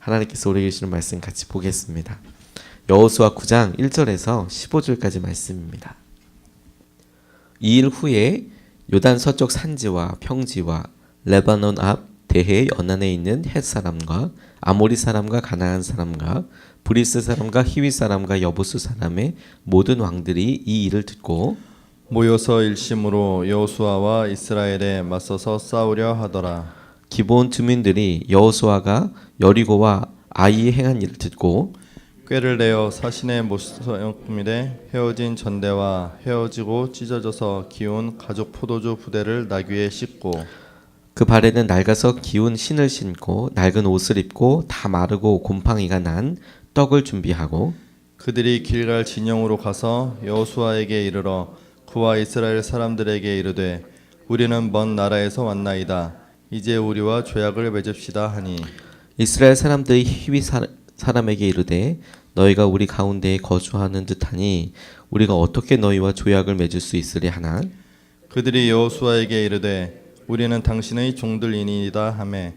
하나님께서 우리에게 주시는 말씀 같이 보겠습니다. 여호수아 9장 1절에서 15절까지 말씀입니다. 이 일 후에 요단 서쪽 산지와 평지와 레바논 앞 대해 연안에 있는 헷 사람과 아모리 사람과 가나안 사람과 브리스 사람과 히위 사람과 여부수 사람의 모든 왕들이 이 일을 듣고 모여서 일심으로 여호수아와 이스라엘에 맞서서 싸우려 하더라. 기브온 주민들이 여호수아가 여리고와 아이에 행한 일을 듣고 꾀를 내어 사신의 모성품일에 헤어진 전대와 헤어지고 찢어져서 기운 가죽 포도주 부대를 나귀에 싣고 그 발에는 낡아서 기운 신을 신고 낡은 옷을 입고 다 마르고 곰팡이가 난 떡을 준비하고 그들이 길갈 진영으로 가서 여호수아에게 이르러 그와 이스라엘 사람들에게 이르되 우리는 먼 나라에서 왔나이다. 이제 우리와 조약을 맺읍시다 하니 이스라엘 사람들이 히위 사람에게 이르되 너희가 우리 가운데에 거주하는 듯하니 우리가 어떻게 너희와 조약을 맺을 수 있으리 하나 그들이 여호수아에게 이르되 우리는 당신의 종들이니이다 하매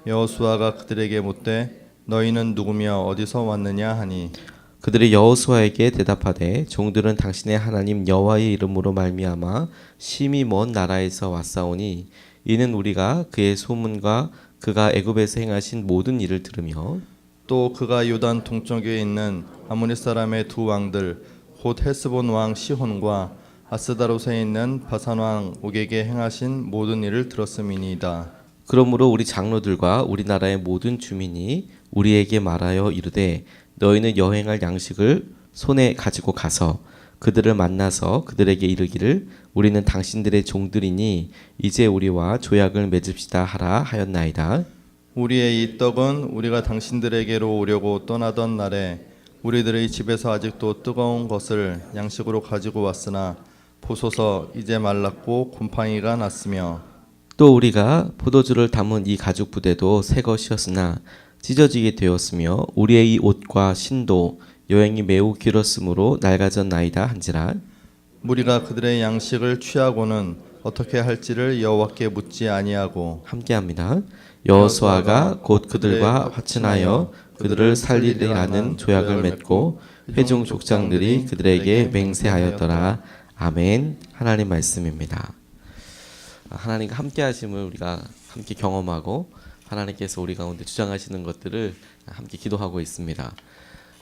여호수아가 그들에게 묻되 너희는 누구며 어디서 왔느냐 하니 그들이 여호수아에게 대답하되 종들은 당신의 하나님 여호와의 이름으로 말미암아 심히 먼 나라에서 왔사오니 이는 우리가 그의 소문과 그가 애굽에서 행하신 모든 일을 들으며 또 그가 요단 동쪽에 있는 아모리 사람의 두 왕들 곧 헤스본 왕 시혼과 아스다롯에 있는 바산 왕 옥에게 행하신 모든 일을 들었음이니이다. 그러므로 우리 장로들과 우리나라의 모든 주민이 우리에게 말하여 이르되 너희는 여행할 양식을 손에 가지고 가서 그들을 만나서 그들에게 이르기를 우리는 당신들의 종들이니 이제 우리와 조약을 맺읍시다 하라 하였나이다. 우리의 이 떡은 우리가 당신들에게로 오려고 떠나던 날에 우리들의 집에서 아직도 뜨거운 것을 양식으로 가지고 왔으나 보소서 이제 말랐고 곰팡이가 났으며 또 우리가 포도주를 담은 이 가죽 부대도 새 것이었으나 찢어지게 되었으며 우리의 이 옷과 신도 여행이 매우 길었으므로 낡아졌나이다 한지라. 무리가 그들의 양식을 취하고는 어떻게 할지를 여호와께 묻지 아니하고 함께합니다. 여호수아가 곧 그들과 화친하여 그들을 살리리라는 조약을 맺고 회중 족장들이 그들에게 맹세하였더라. 아멘. 하나님 말씀입니다. 하나님과 함께 하심을 우리가 함께 경험하고 하나님께서 우리 가운데 주장하시는 것들을 함께 기도하고 있습니다.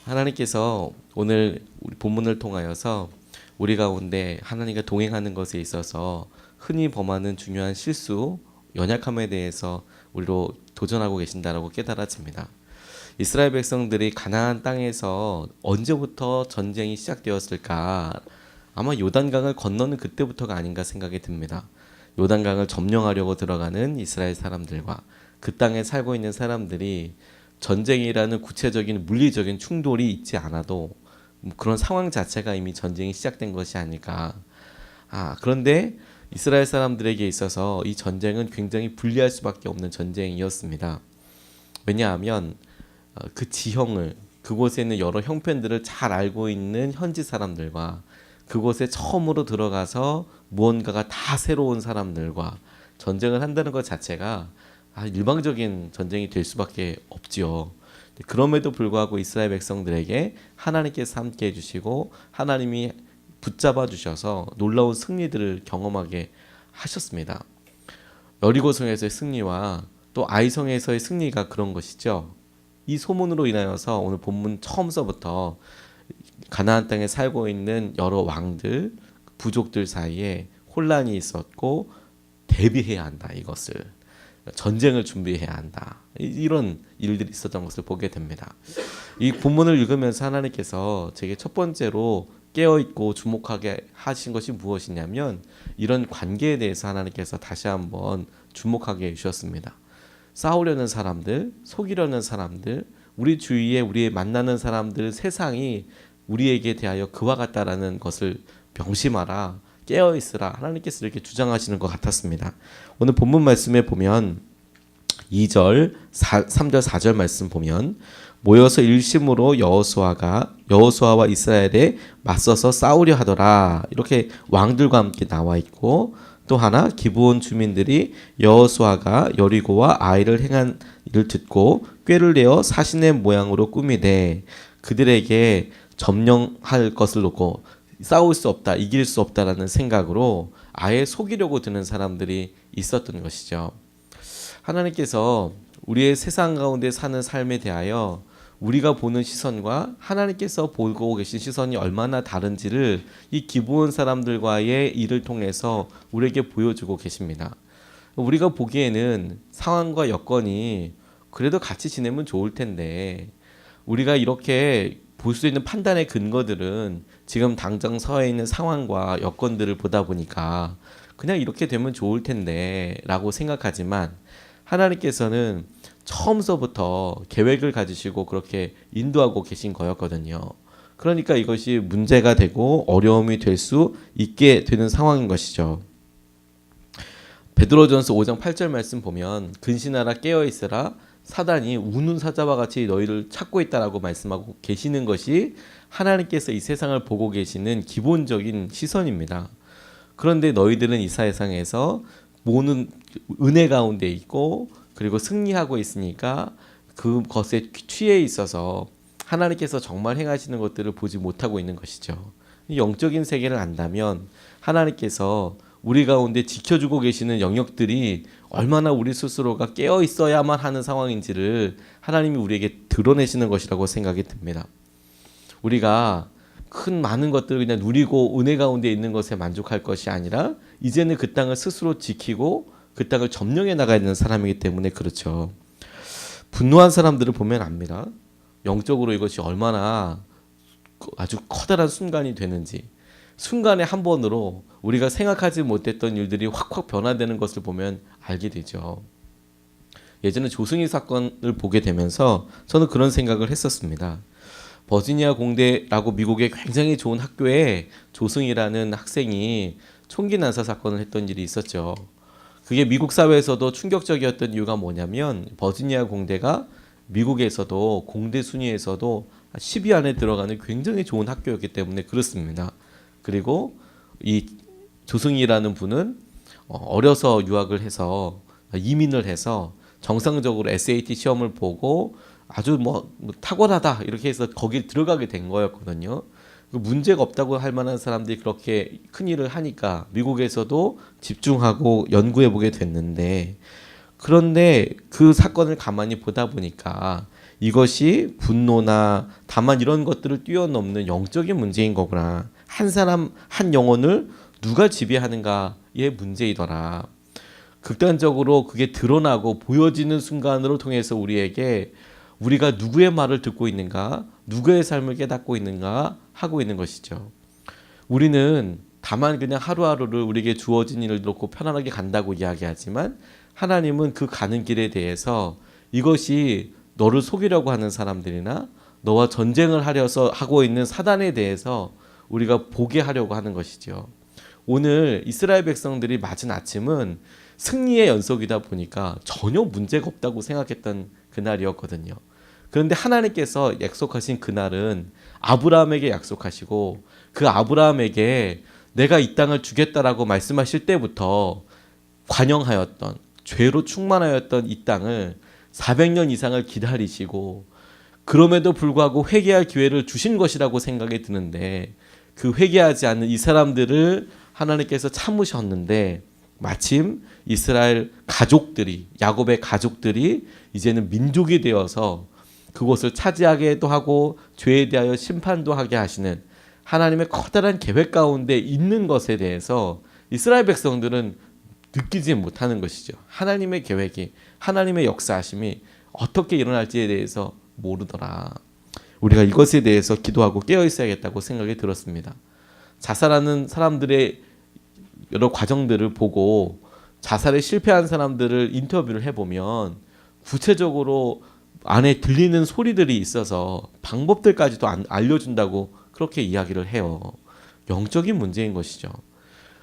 하나님께서 오늘 우리 본문을 통하여서 우리 가운데 하나님과 동행하는 것에 있어서 흔히 범하는 중요한 실수, 연약함에 대해서 우리로 도전하고 계신다라고 깨달아집니다. 이스라엘 백성들이 가나안 땅에서 언제부터 전쟁이 시작되었을까? 아마 요단강을 건너는 그때부터가 아닌가 생각이 듭니다. 요단강을 점령하려고 들어가는 이스라엘 사람들과 그 땅에 살고 있는 사람들이 전쟁이라는 구체적인 물리적인 충돌이 있지 않아도 그런 상황 자체가 이미 전쟁이 시작된 것이 아닐까. 그런데 이스라엘 사람들에게 있어서 이 전쟁은 굉장히 불리할 수밖에 없는 전쟁이었습니다. 왜냐하면 그 지형을, 그곳에 있는 여러 형편들을 잘 알고 있는 현지 사람들과 그곳에 처음으로 들어가서 무언가가 다 새로운 사람들과 전쟁을 한다는 것 자체가 일방적인 전쟁이 될 수밖에 없지요. 그럼에도 불구하고 이스라엘 백성들에게 하나님께서 함께 해주시고 하나님이 붙잡아 주셔서 놀라운 승리들을 경험하게 하셨습니다. 여리고성에서의 승리와 또 아이성에서의 승리가 그런 것이죠. 이 소문으로 인하여서 오늘 본문 처음서부터 가나안 땅에 살고 있는 여러 왕들, 부족들 사이에 혼란이 있었고 대비해야 한다. 이것을 전쟁을 준비해야 한다. 이런 일들이 있었던 것을 보게 됩니다. 이 본문을 읽으면서 하나님께서 제게 첫 번째로 깨어있고 주목하게 하신 것이 무엇이냐면 이런 관계에 대해서 하나님께서 다시 한번 주목하게 해주셨습니다. 싸우려는 사람들, 속이려는 사람들, 우리 주위에 우리 만나는 사람들, 세상이 우리에게 대하여 그와 같다라는 것을 명심하라, 깨어있으라, 하나님께서 이렇게 주장하시는 것 같았습니다. 오늘 본문 말씀에 보면 2절, 3절, 4절 말씀 보면 모여서 일심으로 여호수아와 이스라엘에 맞서서 싸우려 하더라. 이렇게 왕들과 함께 나와 있고 또 하나 기브온 주민들이 여호수아가 여리고와 아이를 행한 일을 듣고 꾀를 내어 사신의 모양으로 꾸미되 그들에게 점령할 것을 놓고 싸울 수 없다, 이길 수 없다라는 생각으로 아예 속이려고 드는 사람들이 있었던 것이죠. 하나님께서 우리의 세상 가운데 사는 삶에 대하여 우리가 보는 시선과 하나님께서 보고 계신 시선이 얼마나 다른지를 이 기브온 사람들과의 일을 통해서 우리에게 보여주고 계십니다. 우리가 보기에는 상황과 여건이 그래도 같이 지내면 좋을 텐데 우리가 이렇게 볼 수 있는 판단의 근거들은 지금 당장 서해 있는 상황과 여건들을 보다 보니까 그냥 이렇게 되면 좋을 텐데 라고 생각하지만 하나님께서는 처음서부터 계획을 가지시고 그렇게 인도하고 계신 거였거든요. 그러니까 이것이 문제가 되고 어려움이 될 수 있게 되는 상황인 것이죠. 베드로전서 5장 8절 말씀 보면 근신하라 깨어있으라 사단이 우는 사자와 같이 너희를 찾고 있다라고 말씀하고 계시는 것이 하나님께서 이 세상을 보고 계시는 기본적인 시선입니다. 그런데 너희들은 이 세상에서 모든 은혜 가운데 있고 그리고 승리하고 있으니까 그것에 취해 있어서 하나님께서 정말 행하시는 것들을 보지 못하고 있는 것이죠. 영적인 세계를 안다면 하나님께서 우리 가운데 지켜주고 계시는 영역들이 얼마나 우리 스스로가 깨어 있어야만 하는 상황인지를 하나님이 우리에게 드러내시는 것이라고 생각이 듭니다. 우리가 큰 많은 것들을 그냥 누리고 은혜 가운데 있는 것에 만족할 것이 아니라 이제는 그 땅을 스스로 지키고 그 땅을 점령해 나가야 되는 사람이기 때문에 그렇죠. 분노한 사람들을 보면 압니다. 영적으로 이것이 얼마나 아주 커다란 순간이 되는지, 순간에 한 번으로 우리가 생각하지 못했던 일들이 확확 변화되는 것을 보면 알게 되죠. 예전에 조승희 사건을 보게 되면서 저는 그런 생각을 했었습니다. 버지니아 공대라고 미국의 굉장히 좋은 학교에 조승희라는 학생이 총기 난사 사건을 했던 일이 있었죠. 그게 미국 사회에서도 충격적이었던 이유가 뭐냐면 버지니아 공대가 미국에서도 공대 순위에서도 10위 안에 들어가는 굉장히 좋은 학교였기 때문에 그렇습니다. 그리고 이 조승희라는 분은 어려서 유학을 해서 이민을 해서 정상적으로 SAT 시험을 보고 아주 뭐 탁월하다 이렇게 해서 거기 들어가게 된 거였거든요. 문제가 없다고 할 만한 사람들이 그렇게 큰 일을 하니까 미국에서도 집중하고 연구해 보게 됐는데, 그런데 그 사건을 가만히 보다 보니까 이것이 분노나 다만 이런 것들을 뛰어넘는 영적인 문제인 거구나. 한 사람 한 영혼을 누가 지배하는가의 문제이더라. 극단적으로 그게 드러나고 보여지는 순간으로 통해서 우리에게 우리가 누구의 말을 듣고 있는가, 누구의 삶을 깨닫고 있는가 하고 있는 것이죠. 우리는 다만 그냥 하루하루를 우리에게 주어진 일을 놓고 편안하게 간다고 이야기하지만 하나님은 그 가는 길에 대해서 이것이 너를 속이려고 하는 사람들이나 너와 전쟁을 하려서 하고 있는 사단에 대해서 우리가 보게 하려고 하는 것이죠. 오늘 이스라엘 백성들이 맞은 아침은 승리의 연속이다 보니까 전혀 문제가 없다고 생각했던 그날이었거든요. 그런데 하나님께서 약속하신 그날은 아브라함에게 약속하시고 그 아브라함에게 내가 이 땅을 주겠다라고 말씀하실 때부터 관영하였던 죄로 충만하였던 이 땅을 400년 이상을 기다리시고 그럼에도 불구하고 회개할 기회를 주신 것이라고 생각이 드는데 그 회개하지 않는 이 사람들을 하나님께서 참으셨는데 마침 이스라엘 가족들이 야곱의 가족들이 이제는 민족이 되어서 그곳을 차지하게도 하고 죄에 대하여 심판도 하게 하시는 하나님의 커다란 계획 가운데 있는 것에 대해서 이스라엘 백성들은 느끼지 못하는 것이죠. 하나님의 계획이, 하나님의 역사하심이 어떻게 일어날지에 대해서 모르더라. 우리가 이것에 대해서 기도하고 깨어 있어야겠다고 생각이 들었습니다. 자살하는 사람들의 여러 과정들을 보고 자살에 실패한 사람들을 인터뷰를 해보면 구체적으로 안에 들리는 소리들이 있어서 방법들까지도 알려준다고 그렇게 이야기를 해요. 영적인 문제인 것이죠.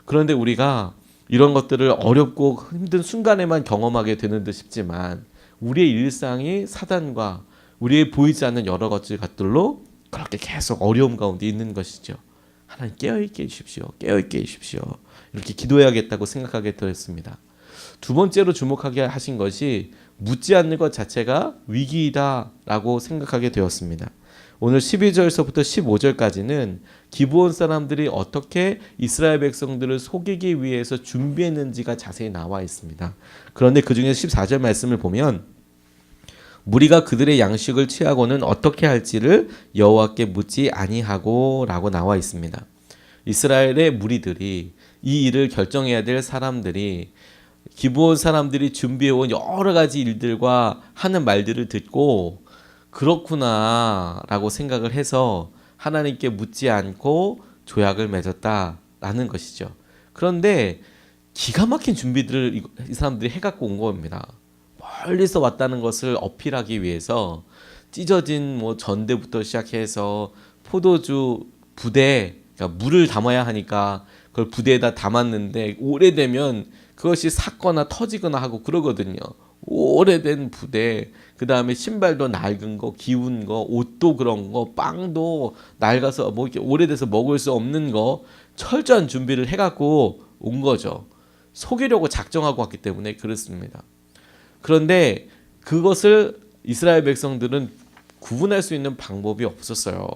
그런데 우리가 이런 것들을 어렵고 힘든 순간에만 경험하게 되는 듯 싶지만 우리의 일상이 사단과 우리의 보이지 않는 여러 것들로 그렇게 계속 어려움 가운데 있는 것이죠. 하나님 깨어있게 해주십시오. 깨어있게 해주십시오. 이렇게 기도해야겠다고 생각하게 되었습니다. 두 번째로 주목하게 하신 것이 묻지 않는 것 자체가 위기이다라고 생각하게 되었습니다. 오늘 12절서부터 15절까지는 기브온 사람들이 어떻게 이스라엘 백성들을 속이기 위해서 준비했는지가 자세히 나와 있습니다. 그런데 그 중에서 14절 말씀을 보면 무리가 그들의 양식을 취하고는 어떻게 할지를 여호와께 묻지 아니하고 라고 나와 있습니다. 이스라엘의 무리들이 이 일을 결정해야 될 사람들이 기브온 사람들이 준비해온 여러 가지 일들과 하는 말들을 듣고 그렇구나 라고 생각을 해서 하나님께 묻지 않고 조약을 맺었다라는 것이죠. 그런데 기가 막힌 준비들을 이 사람들이 해갖고 온 겁니다. 멀리서 왔다는 것을 어필하기 위해서 찢어진 전대부터 시작해서 포도주 부대, 그러니까 물을 담아야 하니까 그걸 부대에다 담았는데 오래되면 그것이 삭거나 터지거나 하고 그러거든요. 오래된 부대, 그 다음에 신발도 낡은 거, 기운 거, 옷도 그런 거, 빵도 낡아서 이렇게 오래돼서 먹을 수 없는 거, 철저한 준비를 해갖고 온 거죠. 속이려고 작정하고 왔기 때문에 그렇습니다. 그런데 그것을 이스라엘 백성들은 구분할 수 있는 방법이 없었어요.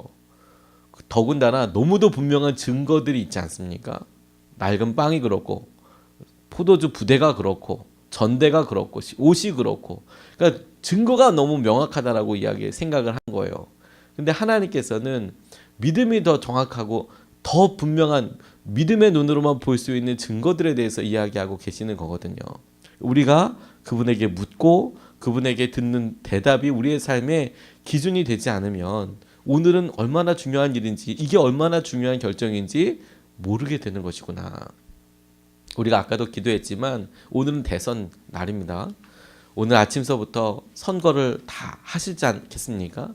더군다나 너무도 분명한 증거들이 있지 않습니까? 낡은 빵이 그렇고 포도주 부대가 그렇고 전대가 그렇고 옷이 그렇고, 그러니까 증거가 너무 명확하다라고 생각을 한 거예요. 근데 하나님께서는 믿음이 더 정확하고 더 분명한 믿음의 눈으로만 볼 수 있는 증거들에 대해서 이야기하고 계시는 거거든요. 우리가 그분에게 묻고 그분에게 듣는 대답이 우리의 삶의 기준이 되지 않으면 오늘은 얼마나 중요한 일인지, 이게 얼마나 중요한 결정인지 모르게 되는 것이구나. 우리가 아까도 기도했지만 오늘은 대선 날입니다. 오늘 아침서부터 선거를 다 하시지 않겠습니까?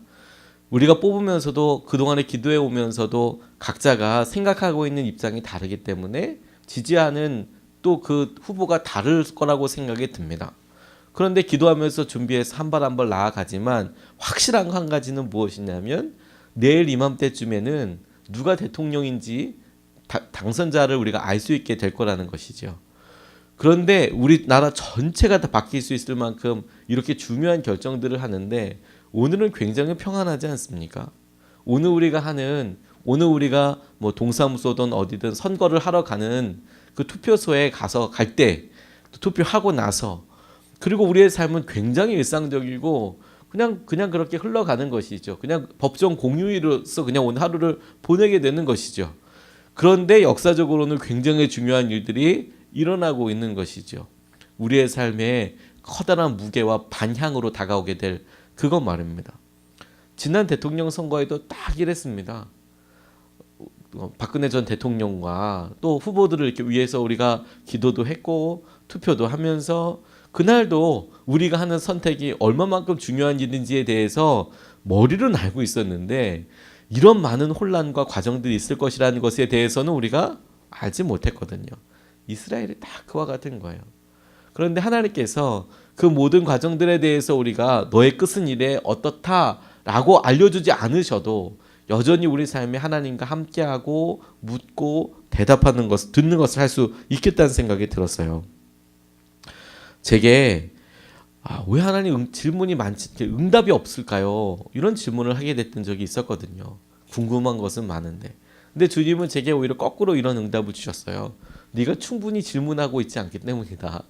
우리가 뽑으면서도 그동안에 기도해 오면서도 각자가 생각하고 있는 입장이 다르기 때문에 지지하는 또 그 후보가 다를 거라고 생각이 듭니다. 그런데 기도하면서 준비해서 한 발 한 발 나아가지만 확실한 한 가지는 무엇이냐면 내일 이맘때쯤에는 누가 대통령인지 당선자를 우리가 알 수 있게 될 거라는 것이죠. 그런데 우리나라 전체가 다 바뀔 수 있을 만큼 이렇게 중요한 결정들을 하는데 오늘은 굉장히 평안하지 않습니까? 오늘 우리가 동사무소든 어디든 선거를 하러 가는 그 투표소에 갈 때 투표하고 나서 그리고 우리의 삶은 굉장히 일상적이고 그냥 그렇게 흘러가는 것이죠. 그냥 법정 공휴일로서 그냥 오늘 하루를 보내게 되는 것이죠. 그런데 역사적으로는 굉장히 중요한 일들이 일어나고 있는 것이죠. 우리의 삶에 커다란 무게와 반향으로 다가오게 될 그것 말입니다. 지난 대통령 선거에도 딱 이랬습니다. 박근혜 전 대통령과 또 후보들을 이렇게 위해서 우리가 기도도 했고 투표도 하면서 그날도 우리가 하는 선택이 얼마만큼 중요한 일인지에 대해서 머리로는 알고 있었는데 이런 많은 혼란과 과정들이 있을 것이라는 것에 대해서는 우리가 알지 못했거든요. 이스라엘이 다 그와 같은 거예요. 그런데 하나님께서 그 모든 과정들에 대해서 우리가 너의 끝은 이래 어떻다라고 알려주지 않으셔도 여전히 우리 삶에 하나님과 함께하고 묻고 대답하는 것, 듣는 것을 할 수 있겠다는 생각이 들었어요. 제게 왜 하나님 질문이 응답이 없을까요? 이런 질문을 하게 됐던 적이 있었거든요. 궁금한 것은 많은데. 근데 주님은 제게 오히려 거꾸로 이런 응답을 주셨어요. 네가 충분히 질문하고 있지 않기 때문이다.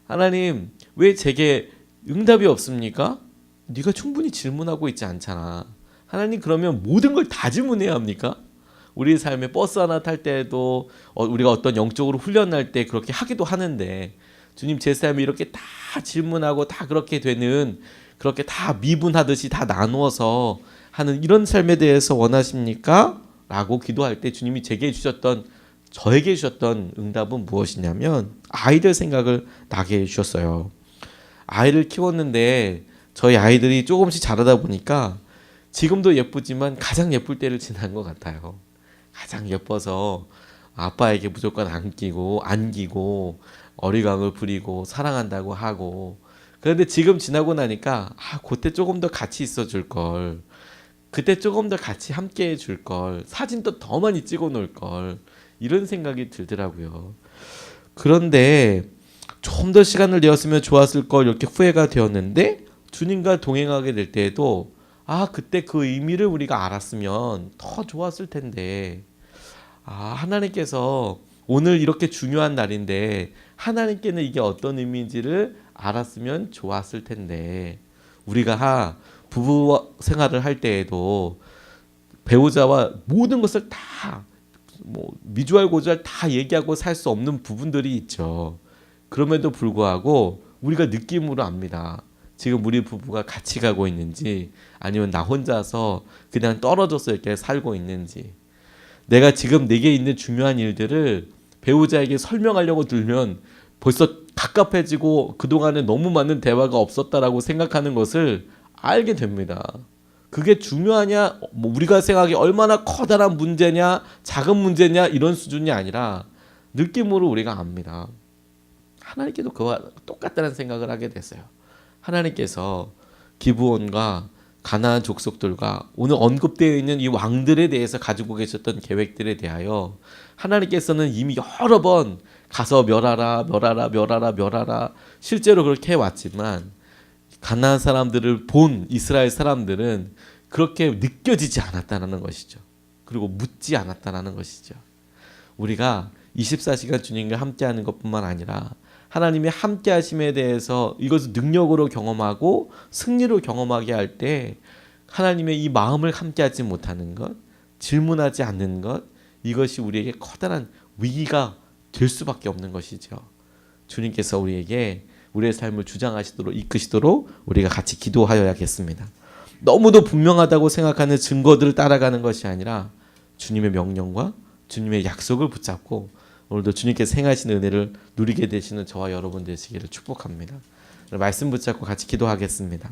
하나님, 왜 제게 응답이 없습니까? 네가 충분히 질문하고 있지 않잖아. 하나님, 그러면 모든 걸 다 질문해야 합니까? 우리 삶에 버스 하나 탈 때도 우리가 어떤 영적으로 훈련할 때 그렇게 하기도 하는데 주님, 제 삶에 이렇게 다 질문하고 다 그렇게 되는, 그렇게 다 미분하듯이 다 나누어서 하는 이런 삶에 대해서 원하십니까? 라고 기도할 때 주님이 저에게 주셨던 응답은 무엇이냐면 아이들 생각을 나게 해주셨어요. 아이를 키웠는데 저희 아이들이 조금씩 자라다 보니까 지금도 예쁘지만 가장 예쁠 때를 지난 것 같아요. 가장 예뻐서 아빠에게 무조건 안기고 어리광을 부리고 사랑한다고 하고, 그런데 지금 지나고 나니까 그때 조금 더 같이 있어 줄 걸, 그때 조금 더 같이 함께 해줄 걸, 사진도 더 많이 찍어 놓을 걸, 이런 생각이 들더라고요. 그런데 좀 더 시간을 내었으면 좋았을 걸, 이렇게 후회가 되었는데 주님과 동행하게 될 때에도 그때 그 의미를 우리가 알았으면 더 좋았을 텐데, 하나님께서 오늘 이렇게 중요한 날인데 하나님께는 이게 어떤 의미인지를 알았으면 좋았을 텐데, 우리가 부부 생활을 할 때에도 배우자와 모든 것을 다 미주알 고주알 다 얘기하고 살 수 없는 부분들이 있죠. 그럼에도 불구하고 우리가 느낌으로 압니다. 지금 우리 부부가 같이 가고 있는지, 아니면 나 혼자서 그냥 떨어져서 이렇게 살고 있는지. 내가 지금 내게 있는 중요한 일들을 배우자에게 설명하려고 들면 벌써 갑갑해지고 그동안에 너무 많은 대화가 없었다라고 생각하는 것을 알게 됩니다. 그게 중요하냐, 우리가 생각하기 얼마나 커다란 문제냐, 작은 문제냐, 이런 수준이 아니라 느낌으로 우리가 압니다. 하나님께도 그와 똑같다는 생각을 하게 됐어요. 하나님께서 기브온과 가나안 족속들과 오늘 언급되어 있는 이 왕들에 대해서 가지고 계셨던 계획들에 대하여 하나님께서는 이미 여러 번 가서 멸하라 실제로 그렇게 해왔지만, 가나안 사람들을 본 이스라엘 사람들은 그렇게 느껴지지 않았다는 것이죠. 그리고 묻지 않았다는 것이죠. 우리가 24시간 주님과 함께하는 것뿐만 아니라 하나님의 함께하심에 대해서 이것을 능력으로 경험하고 승리로 경험하게 할 때, 하나님의 이 마음을 함께하지 못하는 것, 질문하지 않는 것, 이것이 우리에게 커다란 위기가 될 수밖에 없는 것이죠. 주님께서 우리에게 우리의 삶을 주장하시도록, 이끄시도록 우리가 같이 기도하여야겠습니다. 너무도 분명하다고 생각하는 증거들을 따라가는 것이 아니라 주님의 명령과 주님의 약속을 붙잡고 오늘도 주님께서 행하시는 은혜를 누리게 되시는 저와 여러분 되시기를 축복합니다. 말씀 붙잡고 같이 기도하겠습니다.